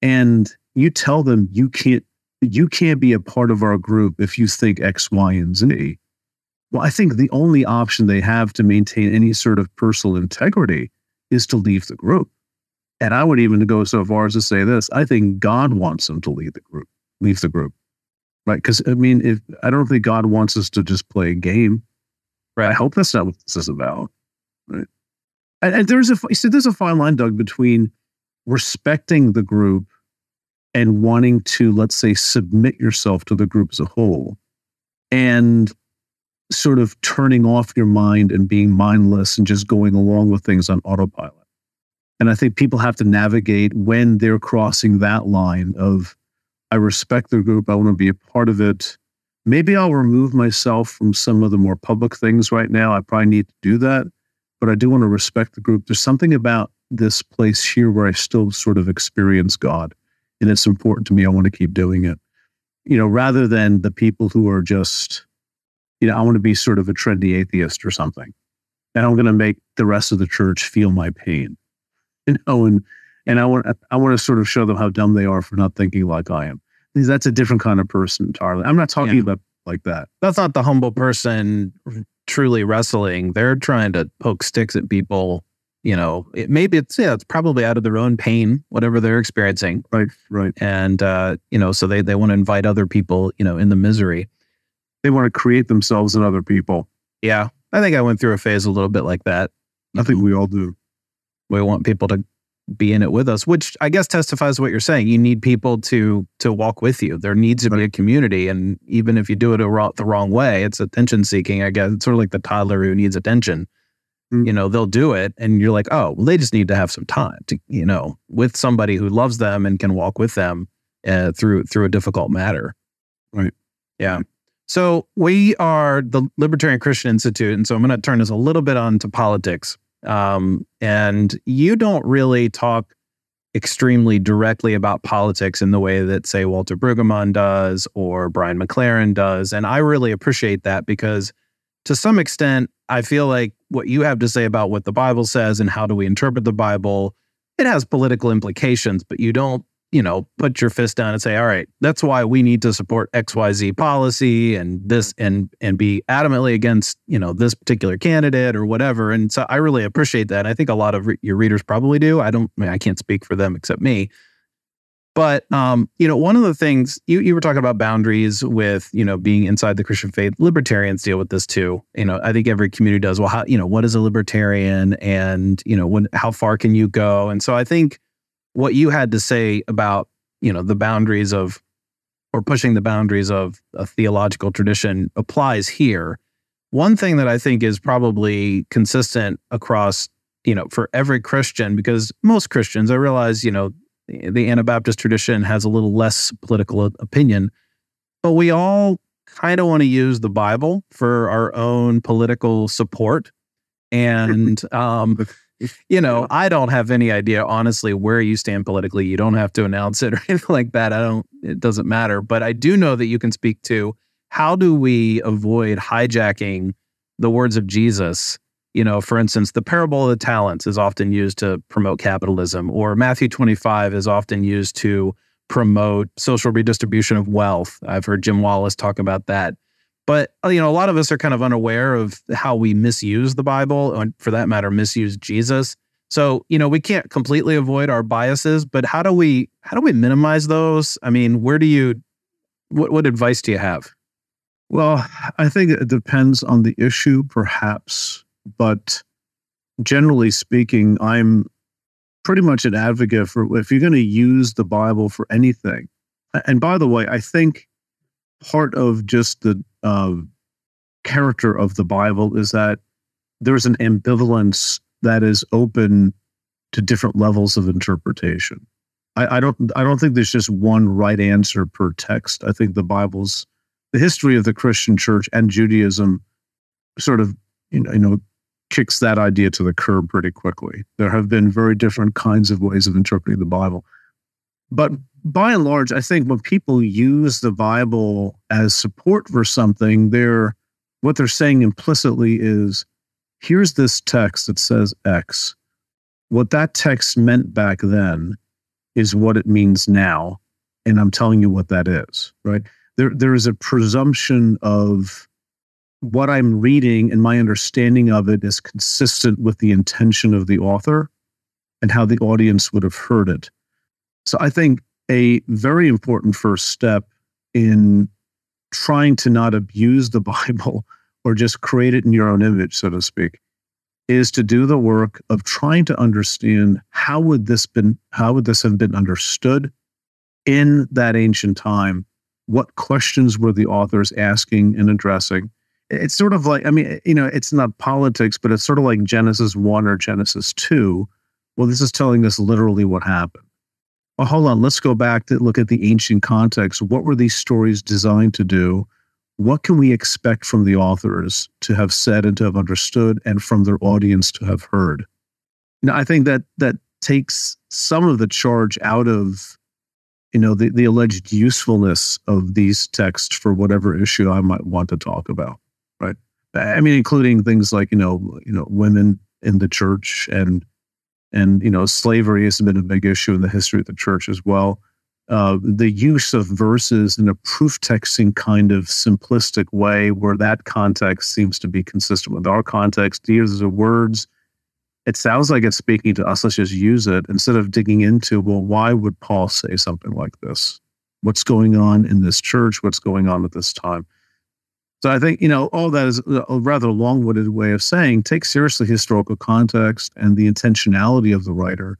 And you tell them you can't be a part of our group if you think X, Y, and Z. Well, I think the only option they have to maintain any sort of personal integrity is to leave the group. And I would even go so far as to say this: I think God wants them to leave the group, right? Because I don't think God wants us to just play a game. Right. I hope that's not what this is about. Right. And there's a fine line, Doug, between respecting the group and wanting to, let's say, submit yourself to the group as a whole, and sort of turning off your mind and being mindless and just going along with things on autopilot. And I think people have to navigate when they're crossing that line of, I respect the group, I want to be a part of it. Maybe I'll remove myself from some of the more public things right now. I probably need to do that, but I do want to respect the group. There's something about this place here where I still sort of experience God, and it's important to me. I want to keep doing it, rather than the people who are just, I want to be sort of a trendy atheist or something. and I'm going to make the rest of the church feel my pain, and I want to sort of show them how dumb they are for not thinking like I am. Because that's a different kind of person entirely. I'm not talking about like that. That's not the humble person truly wrestling. They're trying to poke sticks at people. It's probably out of their own pain, whatever they're experiencing. Right. And, so they want to invite other people, in the misery. They want to create themselves and other people. Yeah. I think I went through a phase a little bit like that. I think we all do. We want people to be in it with us, which I guess testifies to what you're saying. You need people to walk with you. There needs to be a community. And even if you do it the wrong way, it's attention seeking, I guess. It's sort of like the toddler who needs attention. They'll do it, and you're like, oh, well, they just need to have some time to, with somebody who loves them and can walk with them through a difficult matter. Right. Yeah. So we are the Libertarian Christian Institute, and so I'm going to turn this a little bit onto politics. And you don't really talk extremely directly about politics in the way that, say, Walter Brueggemann does or Brian McLaren does, and I really appreciate that because, to some extent, I feel like what you have to say about what the Bible says and how do we interpret the Bible, it has political implications, but you don't, put your fist down and say, all right, that's why we need to support XYZ policy and this and be adamantly against, this particular candidate or whatever. And so I really appreciate that. And I think a lot of your readers probably do. I can't speak for them except me. But, one of the things you were talking about boundaries with, being inside the Christian faith. Libertarians deal with this too. I think every community does. Well, how, what is a libertarian, and, how far can you go? And so I think what you had to say about, the boundaries of, or pushing the boundaries of a theological tradition applies here. One thing that I think is probably consistent across, for every Christian, because most Christians, I realize, the Anabaptist tradition has a little less political opinion, but we all kind of want to use the Bible for our own political support. And, I don't have any idea, honestly, where you stand politically. You don't have to announce it or anything like that. It doesn't matter. But I do know that you can speak to how do we avoid hijacking the words of Jesus. For instance, the parable of the talents is often used to promote capitalism, or Matthew 25 is often used to promote social redistribution of wealth. I've heard Jim Wallace talk about that. But, a lot of us are kind of unaware of how we misuse the Bible, and for that matter, misuse Jesus. So, we can't completely avoid our biases, but how do we minimize those? I mean, what advice do you have? Well, I think it depends on the issue, perhaps. But generally speaking, I'm pretty much an advocate for if you're going to use the Bible for anything. And by the way, I think part of just the character of the Bible is that there's an ambivalence that is open to different levels of interpretation. I don't think there's just one right answer per text. I think the history of the Christian church and Judaism sort of kicks that idea to the curb pretty quickly. There have been very different kinds of ways of interpreting the Bible. But by and large, I think when people use the Bible as support for something, what they're saying implicitly is, here's this text that says X. What that text meant back then is what it means now, and I'm telling you what that is, right? There is a presumption of what I'm reading and my understanding of it is consistent with the intention of the author and how the audience would have heard it. So I think a very important first step in trying to not abuse the Bible or just create it in your own image, so to speak, is to do the work of trying to understand how would this have been understood in that ancient time? What questions were the authors asking and addressing? It's sort of like, it's not politics, but it's sort of like Genesis 1 or Genesis 2. Well, this is telling us literally what happened. Well, hold on, let's go back to look at the ancient context. What were these stories designed to do? What can we expect from the authors to have said and to have understood, and from their audience to have heard? I think that takes some of the charge out of the alleged usefulness of these texts for whatever issue I might want to talk about, right? I mean, including things like, women in the church and slavery has been a big issue in the history of the church as well. The use of verses in a proof texting kind of simplistic way where that context seems to be consistent with our context. These are words. It sounds like it's speaking to us. Let's just use it instead of digging into, well, why would Paul say something like this? What's going on in this church? What's going on at this time? So I think, all that is a rather long-winded way of saying take seriously historical context and the intentionality of the writer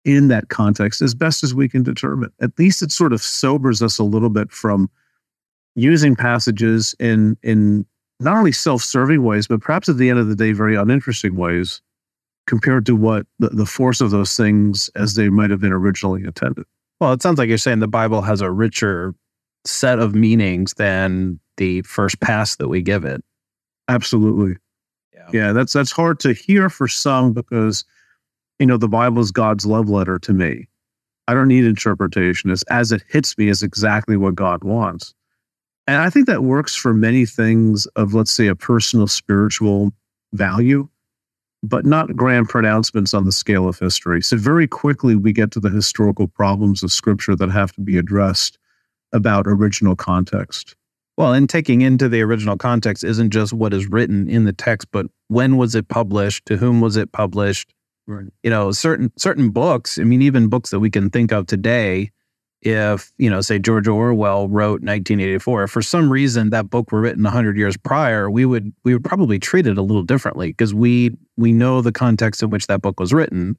in that context as best as we can determine. At least it sort of sobers us a little bit from using passages in not only self-serving ways, but perhaps at the end of the day, very uninteresting ways compared to what the force of those things as they might have been originally intended. Well, it sounds like you're saying the Bible has a richer set of meanings than the first pass that we give it. Absolutely. Yeah, that's hard to hear for some because, the Bible is God's love letter to me. I don't need interpretation. As it hits me is exactly what God wants. And I think that works for many things of, let's say, a personal spiritual value, but not grand pronouncements on the scale of history. So very quickly we get to the historical problems of Scripture that have to be addressed about original context. Well, and taking into the original context isn't just what is written in the text, but when was it published? To whom was it published? Right. Certain books, I mean, even books that we can think of today, if, say George Orwell wrote 1984, if for some reason that book were written 100 years prior, we would probably treat it a little differently because we know the context in which that book was written,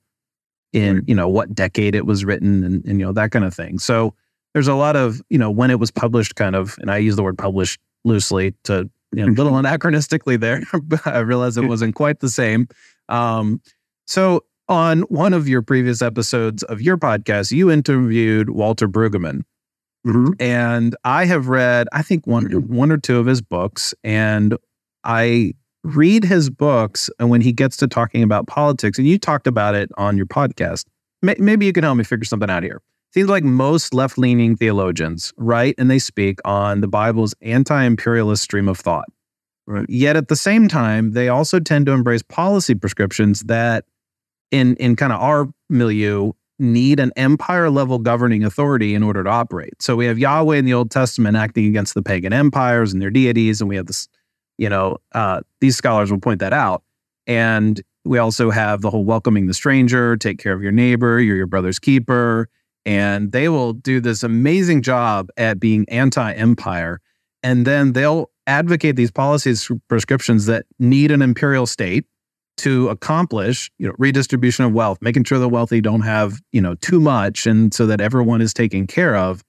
in, what decade it was written and that kind of thing. So there's a lot of, when it was published kind of, and I use the word published loosely to, a little anachronistically there, but I realize it wasn't quite the same. So on one of your previous episodes of your podcast, you interviewed Walter Brueggemann. Mm-hmm. And I have read, I think one or two of his books, and I read his books and when he gets to talking about politics, and you talked about it on your podcast. Maybe you can help me figure something out here. Seems like most left-leaning theologians write and they speak on the Bible's anti-imperialist stream of thought. Right. Yet at the same time, they also tend to embrace policy prescriptions that in kind of our milieu need an empire-level governing authority in order to operate. So we have Yahweh in the Old Testament acting against the pagan empires and their deities, and we have this, these scholars will point that out. And we also have the whole welcoming the stranger, take care of your neighbor, you're your brother's keeper. And they will do this amazing job at being anti-empire. And then they'll advocate these policies, prescriptions that need an imperial state to accomplish, redistribution of wealth, making sure the wealthy don't have, too much, and so that everyone is taken care of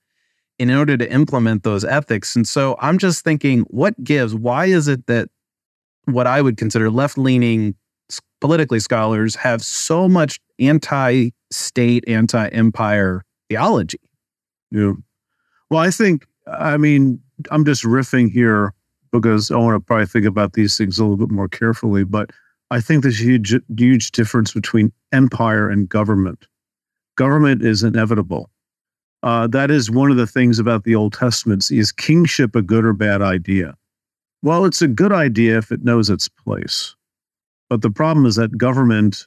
in order to implement those ethics. And so I'm just thinking, what gives? Why is it that what I would consider left-leaning politically scholars have so much anti-state, anti-empire theology? Yeah. Well, I'm just riffing here because I want to probably think about these things a little bit more carefully, but I think there's a huge difference between empire and government. Government is inevitable. That is one of the things about the Old Testament. Is kingship a good or bad idea? Well, it's a good idea if it knows its place. But the problem is that government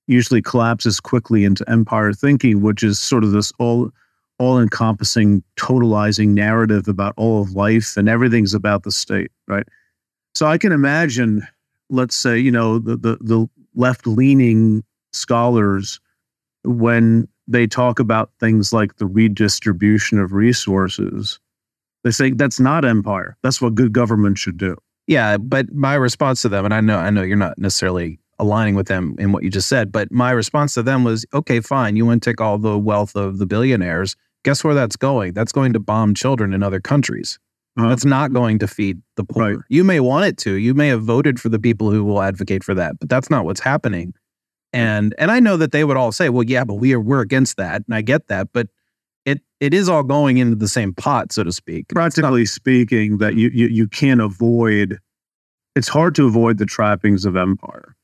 usually collapses quickly into empire thinking, which is sort of this all-encompassing, totalizing narrative about all of life, and everything's about the state, right? So I can imagine, let's say, the left-leaning scholars, when they talk about things like the redistribution of resources, they say that's not empire. That's what good government should do. Yeah, but my response to them, and I know you're not necessarily aligning with them in what you just said, but my response to them was, okay, fine, you want to take all the wealth of the billionaires. Guess where that's going? That's going to bomb children in other countries. That's not going to feed the poor. Right. You may want it to. You may have voted for the people who will advocate for that, but that's not what's happening. And I know that they would all say, well, yeah, but we're against that, and I get that, but it is all going into the same pot, so to speak. Practically speaking, that you can't avoid, it's hard to avoid the trappings of empire.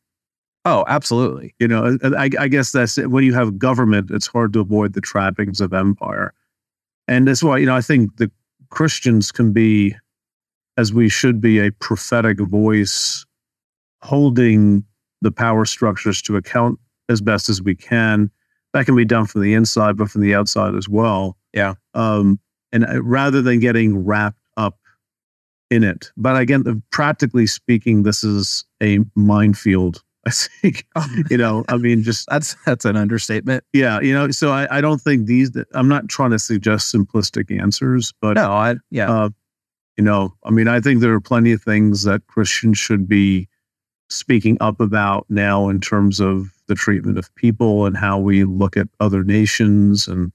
Oh, absolutely. I guess that's it. When you have government, it's hard to avoid the trappings of empire. And that's why, I think the Christians can be, as we should be a prophetic voice holding the power structures to account as best as we can. That can be done from the inside, but from the outside as well. Yeah. And rather than getting wrapped up in it. But again, practically speaking, this is a minefield, I think. Just that's an understatement. Yeah, so I don't think I'm not trying to suggest simplistic answers, but no, I think there are plenty of things that Christians should be speaking up about now in terms of the treatment of people and how we look at other nations and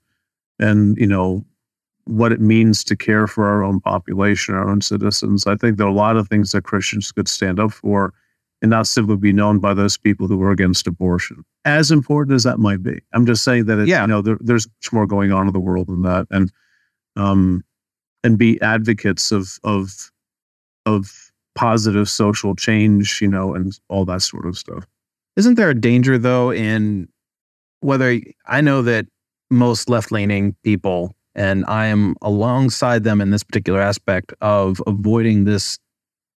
what it means to care for our own population, our own citizens. I think there are a lot of things that Christians could stand up for and not simply be known by those people who are against abortion. As important as that might be. I'm just saying that there's much more going on in the world than that, and be advocates of positive social change, and all that sort of stuff. Isn't there a danger, though, in whether I know that most left-leaning people, and I am alongside them in this particular aspect of avoiding this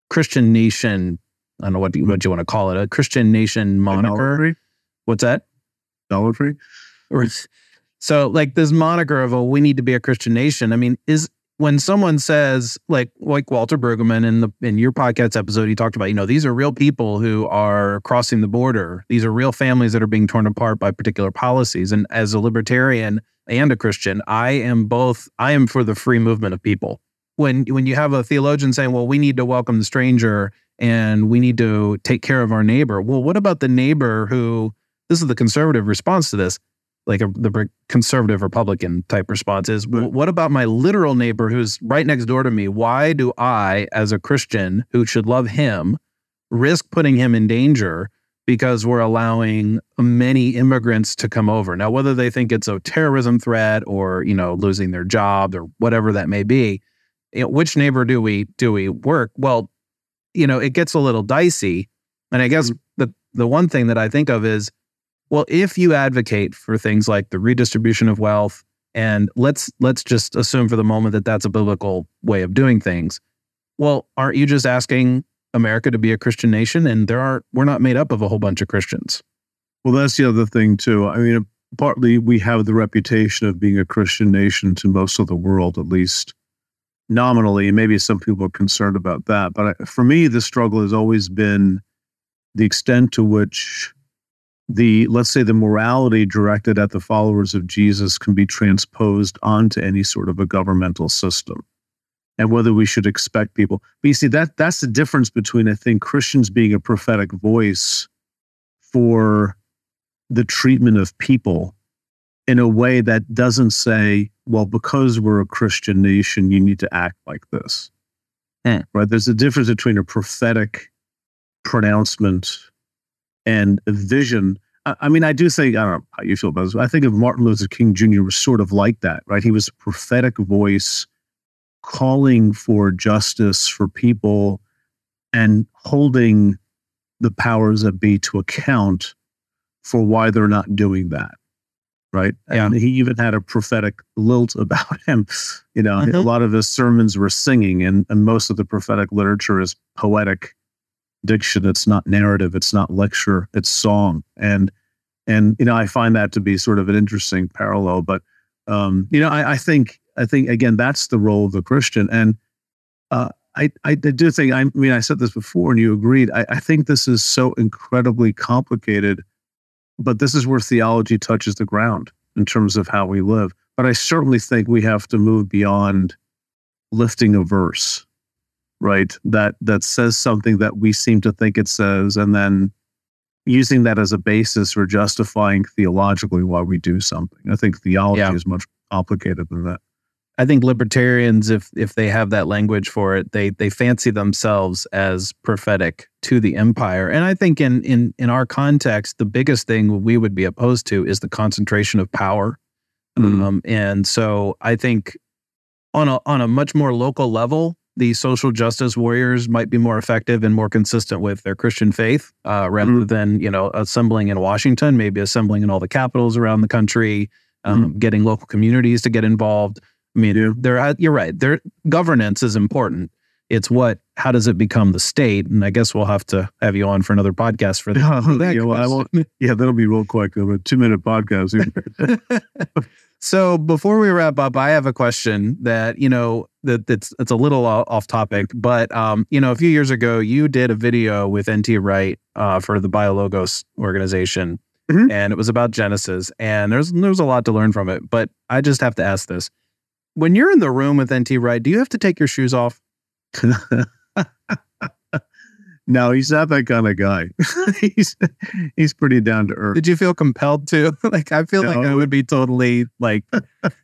Christian nation, I don't know what you want to call it, a Christian nation moniker. Idolatry? What's that? Idolatry? So like this moniker of, we need to be a Christian nation. I mean, when someone says, like Walter Brueggemann in your podcast episode, he talked about, these are real people who are crossing the border. These are real families that are being torn apart by particular policies. And as a libertarian and a Christian, I am for the free movement of people. When you have a theologian saying, well, we need to welcome the stranger and we need to take care of our neighbor. Well, what about the neighbor who, this is the conservative response to this, like the conservative Republican type response is, what about my literal neighbor who's right next door to me? Why do I, as a Christian who should love him, risk putting him in danger because we're allowing many immigrants to come over? Now, whether they think it's a terrorism threat or, losing their job or whatever that may be, which neighbor do we work? Well, it gets a little dicey. And I guess the one thing that I think of is, well, if you advocate for things like the redistribution of wealth, and let's just assume for the moment that that's a biblical way of doing things, well, aren't you just asking America to be a Christian nation? And we're not made up of a whole bunch of Christians. Well, that's the other thing too. I mean, partly we have the reputation of being a Christian nation to most of the world, at least nominally, and maybe some people are concerned about that. But for me, the struggle has always been the extent to which let's say the morality directed at the followers of Jesus can be transposed onto any sort of a governmental system, and whether we should expect people. But you see, that's the difference between, I think, Christians being a prophetic voice for the treatment of people in a way that doesn't say, well, because we're a Christian nation, you need to act like this. Right? There's a difference between a prophetic pronouncement and a vision. I mean, I do think, I don't know how you feel about this, but I think of Martin Luther King Jr. was sort of like that, right? He was a prophetic voice calling for justice for people and holding the powers that be to account for why they're not doing that, right? Yeah. And he even had a prophetic lilt about him. A lot of his sermons were singing, and most of the prophetic literature is poetic diction. It's not narrative. It's not lecture. It's song. And I find that to be sort of an interesting parallel. But I think again, that's the role of the Christian. And I do think. I mean, I said this before, and you agreed. I think this is so incredibly complicated, but this is where theology touches the ground in terms of how we live. But I certainly think we have to move beyond lifting a verse, right? That says something that we seem to think it says, and then using that as a basis for justifying theologically why we do something. I think theology is much complicated than that. I think libertarians, if they have that language for it, they fancy themselves as prophetic to the empire. And I think in our context, the biggest thing we would be opposed to is the concentration of power. Mm-hmm. And so I think on a much more local level, the social justice warriors might be more effective and more consistent with their Christian faith, rather than assembling in Washington, maybe assembling in all the capitals around the country, getting local communities to get involved. I mean, you're right. Their governance is important, how does it become the state? And I guess we'll have to have you on for another podcast for that. That'll be real quick. A 2-minute podcast. So before we wrap up, I have a question that, it's a little off topic, but, a few years ago, you did a video with N.T. Wright for the BioLogos organization, and it was about Genesis, and there's a lot to learn from it, but I just have to ask this. When you're in the room with N.T. Wright, do you have to take your shoes off? No, he's not that kind of guy. he's pretty down to earth. Did you feel compelled to? I feel like I would be totally like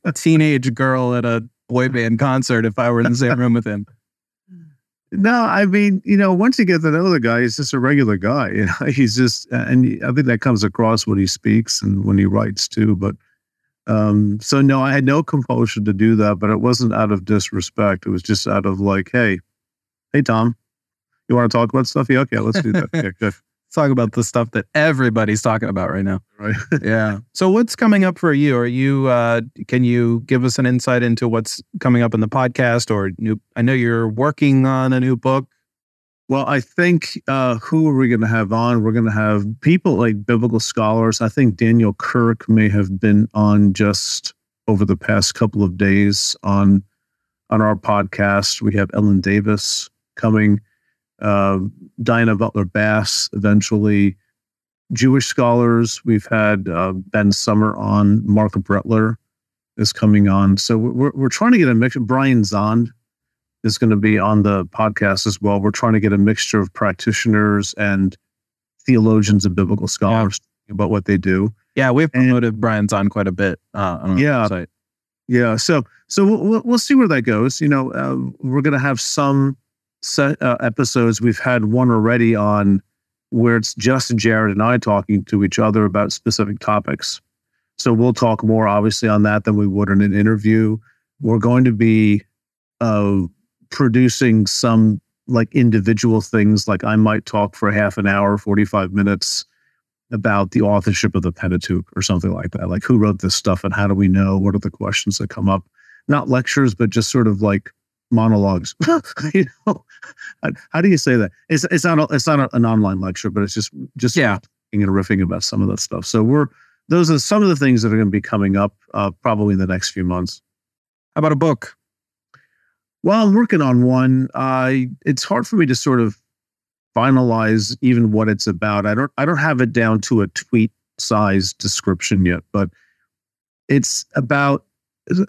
a teenage girl at a boy band concert if I were in the same room with him. No, I mean, once you get to know the guy, he's just a regular guy. He's just, and I think that comes across when he speaks and when he writes too. But so no, I had no compulsion to do that, but it wasn't out of disrespect. It was just out of like, hey, Tom. You want to talk about stuff? Yeah, okay, let's do that. Yeah, good. Let's talk about the stuff that everybody's talking about right now. Right. Yeah. So what's coming up for you? Are you, can you give us an insight into what's coming up in the podcast or I know you're working on a new book. Well, I think, who are we going to have on? We're going to have people like biblical scholars. I think Daniel Kirk may have been on just over the past couple of days on our podcast. We have Ellen Davis coming. Dinah Butler-Bass, eventually. Jewish scholars, we've had Ben Summer on. Mark Bretler is coming on. So we're trying to get a mix. Brian Zond is going to be on the podcast as well. We're trying to get a mixture of practitioners and theologians and biblical scholars about what they do. Yeah, we've promoted Brian Zond quite a bit on our website. Yeah, so we'll see where that goes. We're going to have some episodes. We've had one already on where it's just Jared and I talking to each other about specific topics. So we'll talk more obviously on that than we would in an interview. We're going to be producing some like individual things. Like I might talk for half an hour, 45 minutes about the authorship of the Pentateuch or something like that. Like who wrote this stuff and how do we know? What are the questions that come up? Not lectures, but just sort of like monologues. How do you say that? It's not an online lecture, but it's just talking and riffing about some of that stuff. So those are some of the things that are going to be coming up probably in the next few months. How about a book? Well, I'm working on one. It's hard for me to sort of finalize even what it's about. I don't have it down to a tweet-sized description yet, but it's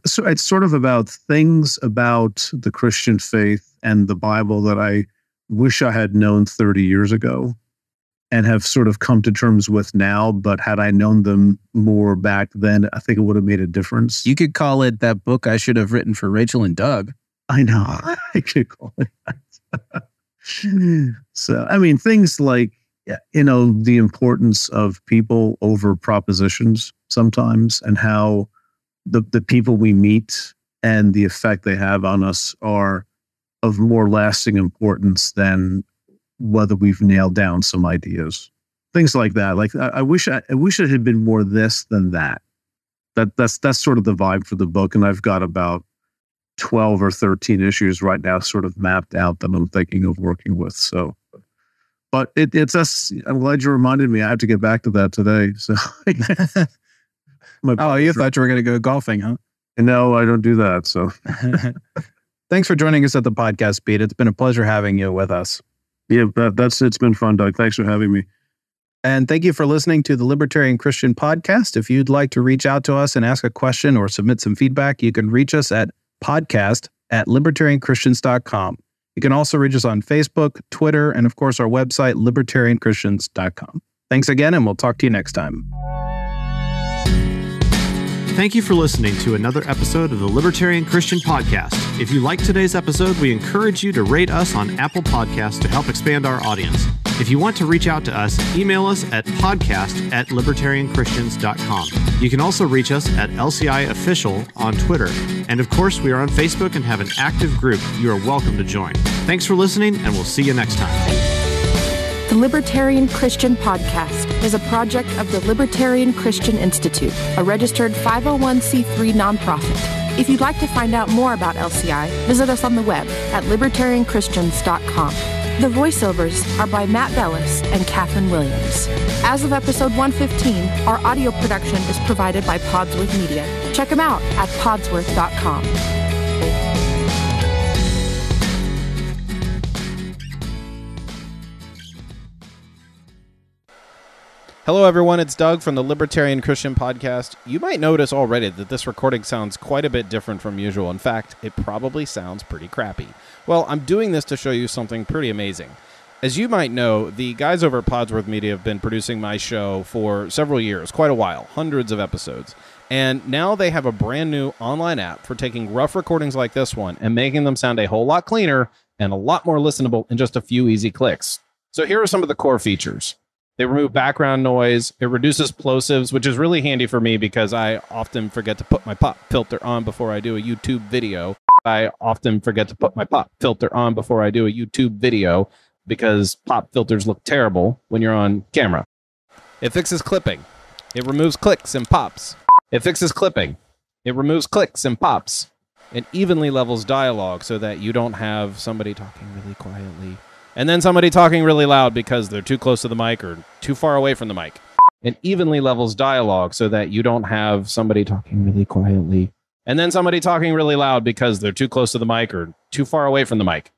sort of about things about the Christian faith and the Bible that I wish I had known 30 years ago and have sort of come to terms with now. But had I known them more back then, I think it would have made a difference. You could call it that book I should have written for Rachel and Doug. I know. I could call it that. So, I mean, things like, the importance of people over propositions sometimes and how the people we meet and the effect they have on us are of more lasting importance than whether we've nailed down some ideas. Things like that. Like I wish it had been more this than that. That's sort of the vibe for the book. And I've got about 12 or 13 issues right now sort of mapped out that I'm thinking of working with. So, but it's us. I'm glad you reminded me. I have to get back to that today. So. You thought you were going to go golfing, huh? No, I don't do that. So thanks for joining us at the podcast, Pete. It's been a pleasure having you with us. Yeah, it's been fun, Doug. Thanks for having me. And thank you for listening to the Libertarian Christian Podcast. If you'd like to reach out to us and ask a question or submit some feedback, you can reach us at podcast@libertarianchristians.com. You can also reach us on Facebook, Twitter, and of course our website, libertarianchristians.com. Thanks again, and we'll talk to you next time. Thank you for listening to another episode of the Libertarian Christian Podcast. If you liked today's episode, we encourage you to rate us on Apple Podcasts to help expand our audience. If you want to reach out to us, email us at podcast@libertarianchristians.com. You can also reach us at LCI Official on Twitter. And of course, we are on Facebook and have an active group you are welcome to join. Thanks for listening, and we'll see you next time. The Libertarian Christian Podcast is a project of the Libertarian Christian Institute, a registered 501c3 nonprofit. If you'd like to find out more about LCI, visit us on the web at libertarianchristians.com. The voiceovers are by Matt Bellis and Catherine Williams. As of episode 115, our audio production is provided by Podsworth Media. Check them out at podsworth.com. Hello, everyone. It's Doug from the Libertarian Christian Podcast. You might notice already that this recording sounds quite a bit different from usual. In fact, it probably sounds pretty crappy. Well, I'm doing this to show you something pretty amazing. As you might know, the guys over at Podsworth Media have been producing my show for several years, quite a while, hundreds of episodes. And now they have a brand new online app for taking rough recordings like this one and making them sound a whole lot cleaner and a lot more listenable in just a few easy clicks. So here are some of the core features. They remove background noise. It reduces plosives, which is really handy for me because I often forget to put my pop filter on before I do a YouTube video. Because pop filters look terrible when you're on camera. It fixes clipping. It removes clicks and pops. It evenly levels dialogue so that you don't have somebody talking really quietly and then somebody talking really loud because they're too close to the mic or too far away from the mic. It evenly levels dialogue so that you don't have somebody talking really quietly and then somebody talking really loud because they're too close to the mic or too far away from the mic.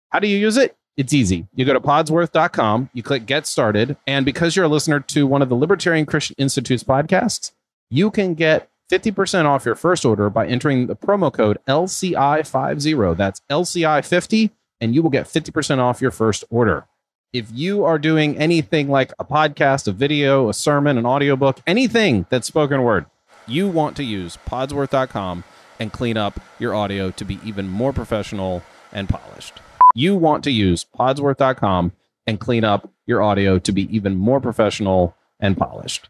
How do you use it? It's easy. You go to podsworth.com, you click Get Started, and because you're a listener to one of the Libertarian Christian Institute's podcasts, you can get 50% off your first order by entering the promo code LCI50. That's LCI50. And you will get 50% off your first order. If you are doing anything like a podcast, a video, a sermon, an audiobook, anything that's spoken word, you want to use podsworth.com and clean up your audio to be even more professional and polished. You want to use podsworth.com and clean up your audio to be even more professional and polished.